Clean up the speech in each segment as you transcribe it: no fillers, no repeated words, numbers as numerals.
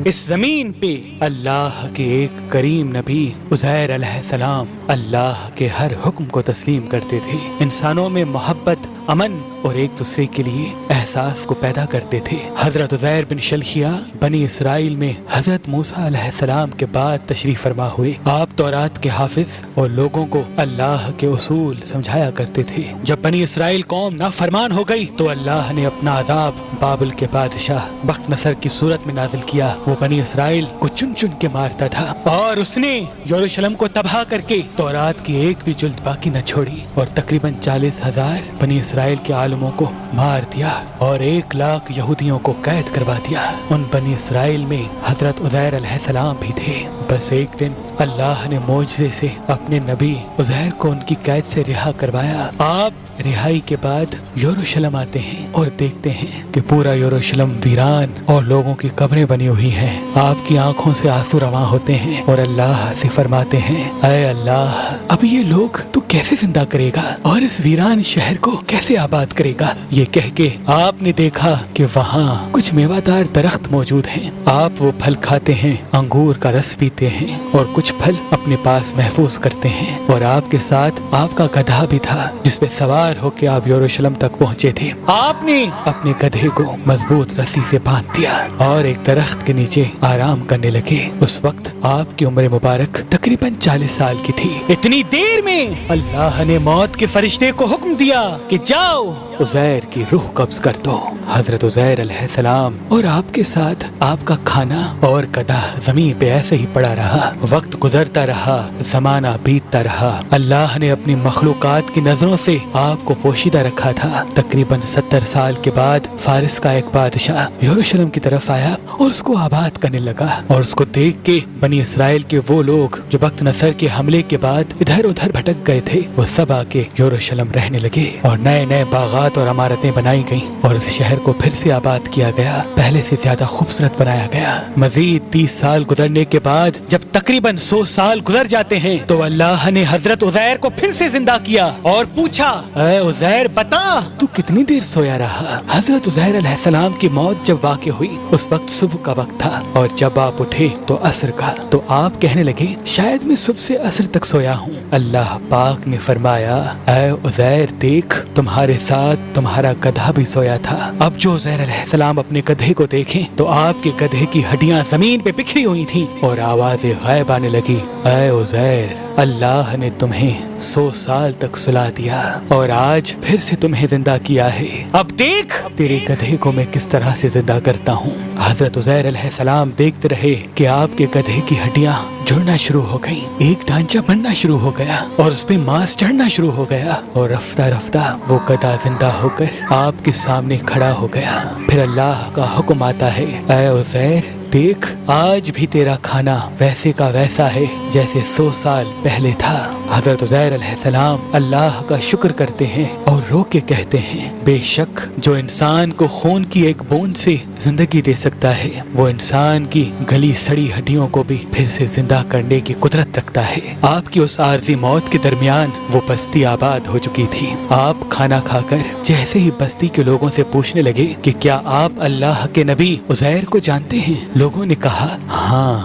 اس زمین پہ اللہ کے ایک کریم نبی عزیر علیہ السلام اللہ کے ہر حکم کو تسلیم کرتے تھے، انسانوں میں محبت، امن اور ایک دوسرے کے لیے احساس کو پیدا کرتے تھے۔ حضرت عزیر بن شلخیہ بنی اسرائیل میں حضرت موسیٰ علیہ السلام کے بعد تشریف فرما ہوئے۔ آپ تورات کے حافظ اور لوگوں کو اللہ کے اصول سمجھایا کرتے تھے۔ جب بنی اسرائیل قوم نافرمان ہو گئی تو اللہ نے اپنا عذاب بابل کے بادشاہ بخت نصر کی صورت میں نازل کیا۔ وہ بنی اسرائیل کو چن چن کے مارتا تھا اور اس نے یروشلم کو تباہ کر کے تورات کی ایک بھی جلد باقی نہ چھوڑی اور تقریباً 40,000 بنی اسرائیل کے عالموں کو مار دیا اور 1,00,000 یہودیوں کو قید کروا دیا۔ ان بنی اسرائیل میں حضرت عزیر علیہ السلام بھی تھے۔ بس ایک دن اللہ نے معجزے سے اپنے نبی عزیر کو ان کی قید سے رہا کروایا۔ آپ رہائی کے بعد یروشلم آتے ہیں اور دیکھتے ہیں کہ پورا یروشلم ویران اور لوگوں کی قبریں بنی ہوئی ہیں۔ آپ کی آنکھوں سے آنسو رواں ہوتے ہیں اور اللہ سے فرماتے ہیں، اے اللہ، اب یہ لوگ تو کیسے زندہ کرے گا اور اس ویران شہر کو کیسے آباد کرے گا؟ یہ کہہ کے آپ نے دیکھا کہ وہاں کچھ میوہ دار درخت موجود ہیں۔ آپ وہ پھل کھاتے ہیں، انگور کا رس پیتے ہیں اور کچھ پھل اپنے پاس محفوظ کرتے ہیں۔ اور آپ کے ساتھ آپ کا گدھا بھی تھا جس پہ سوار ہو کے آپ یروشلم تک پہنچے تھے۔ آپ نے اپنے گدھے کو مضبوط رسی سے باندھ دیا اور ایک درخت کے نیچے آرام کرنے لگے۔ اس وقت آپ کی عمر مبارک تقریباً 40 سال کی تھی۔ اتنی دیر میں اللہ نے موت کے فرشتے کو حکم دیا کہ جاؤ عزیر کی روح قبض کر دو۔ حضرت عزیر علیہ السلام اور آپ کے ساتھ آپ کا کھانا اور گدھا زمین پہ ایسے ہی پڑا رہا۔ وقت گزرتا رہا، زمانہ بیتتا رہا۔ اللہ نے اپنی مخلوقات کی نظروں سے آپ کو پوشیدہ رکھا تھا۔ تقریباً 70 سال کے بعد فارس کا ایک بادشاہ یروشلم کی طرف آیا اور اس کو آباد کرنے لگا، اور اس کو دیکھ کے بنی اسرائیل کے وہ لوگ جو بخت نصر کے حملے کے بعد ادھر ادھر بھٹک گئے تھے وہ سب آ کے یروشلم رہنے لگے اور نئے نئے باغات اور عمارتیں بنائی گئیں اور اس شہر کو پھر سے آباد کیا گیا، پہلے سے زیادہ خوبصورت بنایا گیا۔ مزید 30 سال گزرنے کے بعد جب تقریباً 100 سال گزر جاتے ہیں تو اللہ نے حضرت عزیر کو پھر سے زندہ کیا اور پوچھا، اے عزیر بتا تو کتنی دیر سویا رہا؟ حضرت عزیر علیہ السلام کی موت جب واقع ہوئی اس وقت صبح کا وقت تھا اور جب آپ اٹھے تو عصر کا، تو آپ کہنے لگے شاید میں صبح سے عصر تک سویا ہوں۔ اللہ پاک نے فرمایا، اے عزیر دیکھ تمہارے ساتھ تمہارا گدھا بھی سویا تھا۔ اب جو عزیر علیہ السلام اپنے گدھے کو دیکھیں تو آپ کے گدھے کی ہڈیاں زمین پہ بکھری ہوئی تھیں اور آواز غیب آنے لگی، اے عزیر اللہ نے تمہیں 100 سال تک سلا دیا اور آج پھر سے تمہیں زندہ کیا ہے، اب دیکھ تیرے گدھے کو میں کس طرح سے زندہ کرتا ہوں۔ حضرت عزیر علیہ السلام دیکھتے رہے کہ آپ کے گدھے کی ہڈیاں جڑنا شروع ہو گئیں، ایک ڈھانچہ بننا شروع ہو گیا اور اس پہ ماس چڑھنا شروع ہو گیا اور رفتہ رفتہ وہ گدھا زندہ ہو کر آپ کے سامنے کھڑا ہو گیا۔ پھر اللہ کا حکم آتا ہے، اے عزیر دیکھ آج بھی تیرا کھانا ویسے کا ویسا ہے جیسے 100 سال پہلے تھا۔ حضرت عزیر علیہ السلام اللہ کا شکر کرتے ہیں اور رو کے کہتے ہیں، بے شک جو انسان کو خون کی ایک بوند سے زندگی دے سکتا ہے وہ انسان کی گلی سڑی ہڈیوں کو بھی پھر سے زندہ کرنے کی قدرت رکھتا ہے۔ آپ کی اس عارضی موت کے درمیان وہ بستی آباد ہو چکی تھی۔ آپ کھانا کھا کر جیسے ہی بستی کے لوگوں سے پوچھنے لگے کہ کیا آپ اللہ کے نبی عزیر کو جانتے ہیں؟ لوگوں نے کہا ہاں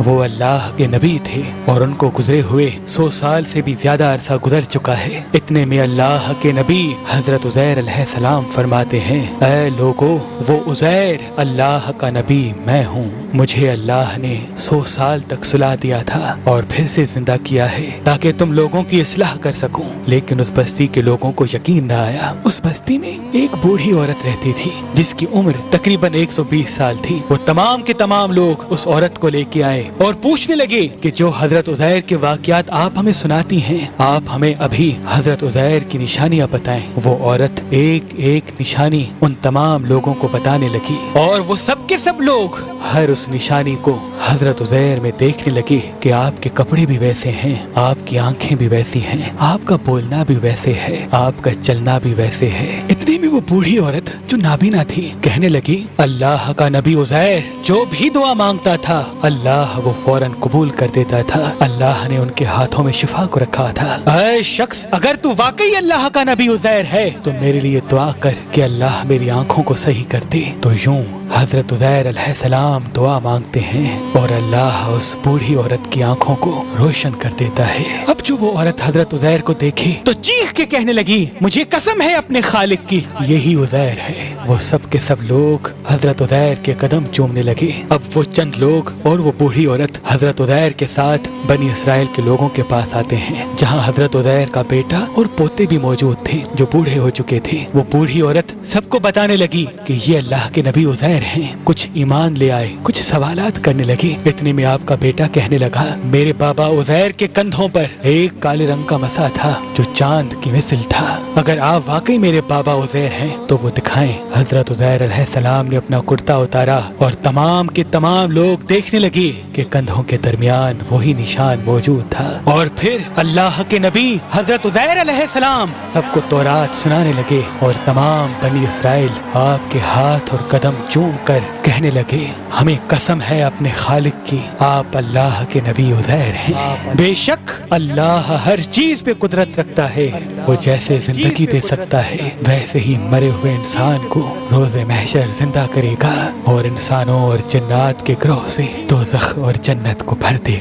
وہ اللہ کے نبی تھے اور ان کو گزرے ہوئے 100 سال سے بھی زیادہ عرصہ گزر چکا ہے۔ اتنے میں اللہ کے نبی حضرت عزیر علیہ السلام فرماتے ہیں، اے لوگو وہ عزیر اللہ کا نبی میں ہوں، مجھے اللہ نے 100 سال تک سلا دیا تھا اور پھر سے زندہ کیا ہے تاکہ تم لوگوں کی اصلاح کر سکوں۔ لیکن اس بستی کے لوگوں کو یقین نہ آیا۔ اس بستی میں ایک بوڑھی عورت رہتی تھی جس کی عمر تقریباً 120 سال تھی۔ وہ تمام کے تمام لوگ اس عورت کو لے کے آئے اور پوچھنے لگے کہ جو حضرت عزیر کے واقعات آپ ہمیں سناتی ہیں آپ ہمیں ابھی حضرت عزیر کی نشانیاں بتائیں۔ وہ عورت ایک ایک نشانی ان تمام لوگوں کو بتانے لگی اور وہ سب کے سب لوگ ہر اس نشانی کو حضرت عزیر میں دیکھنے لگے کہ آپ کے کپڑے بھی ویسے ہیں، آپ کی آنکھیں بھی ویسی ہیں، آپ کا بولنا بھی ویسے ہے، آپ کا چلنا بھی ویسے ہے۔ اتنے میں وہ بوڑھی عورت جو نابینا تھی کہنے لگی، اللہ کا نبی عزیر جو بھی دعا مانگتا تھا اللہ وہ فوراً قبول کر دیتا تھا، اللہ نے ان کے ہاتھوں میں شفا کو رکھا تھا۔ اے شخص اگر تو واقعی اللہ کا نبی عزیر ہے تو میرے لیے دعا کر کہ اللہ میری آنکھوں کو صحیح کر دے۔ تو یوں حضرت عزیر علیہ السلام دعا مانگتے ہیں اور اللہ اس بوڑھی عورت کی آنکھوں کو روشن کر دیتا ہے۔ اب جو وہ عورت حضرت عزیر کو دیکھی تو چیخ کے کہنے لگی مجھے قسم ہے اپنے خالق کی یہی عزیر ہے۔ وہ سب کے سب لوگ حضرت عزیر کے قدم چومنے لگے۔ اب وہ چند لوگ اور وہ بوڑھی عورت حضرت عزیر کے ساتھ بنی اسرائیل کے لوگوں کے پاس آتے ہیں جہاں حضرت عزیر کا بیٹا اور پوتے بھی موجود تھے جو بوڑھے ہو چکے تھے۔ وہ بوڑھی عورت سب کو بتانے لگی کہ یہ اللہ کے نبی عزیر ہیں، کچھ ایمان لے آئے، کچھ سوالات کرنے لگی۔ اتنے میں آپ کا بیٹا کہنے لگا میرے بابا عزیر کے کندھوں پر ایک کالے رنگ کا مسا تھا جو چاند کی مثل تھا، اگر آپ واقعی میرے بابا عزیر ہیں تو وہ دکھائیں۔ حضرت عزیر علیہ السلام نے اپنا کرتا اتارا اور تمام کے تمام لوگ دیکھنے لگے کہ کندھوں کے درمیان وہی نشان موجود تھا۔ اور پھر اللہ کے نبی حضرت عزیر علیہ السلام سب کو تورات سنانے لگے اور تمام بنی اسرائیل آپ کے ہاتھ اور قدم چوم کر کہنے لگے ہمیں قسم ہے اپنے خالق کی آپ اللہ کے نبی عزیر ہیں۔ بے شک اللہ ہر چیز پہ قدرت رکھتا ہے، وہ جیسے زندگی دے سکتا ہے ویسے ہی مرے ہوئے انسان کو روز محشر زندہ کرے گا اور انسانوں اور جنات کے گروہ سے دوزخ اور جنت کو بھر دے گا۔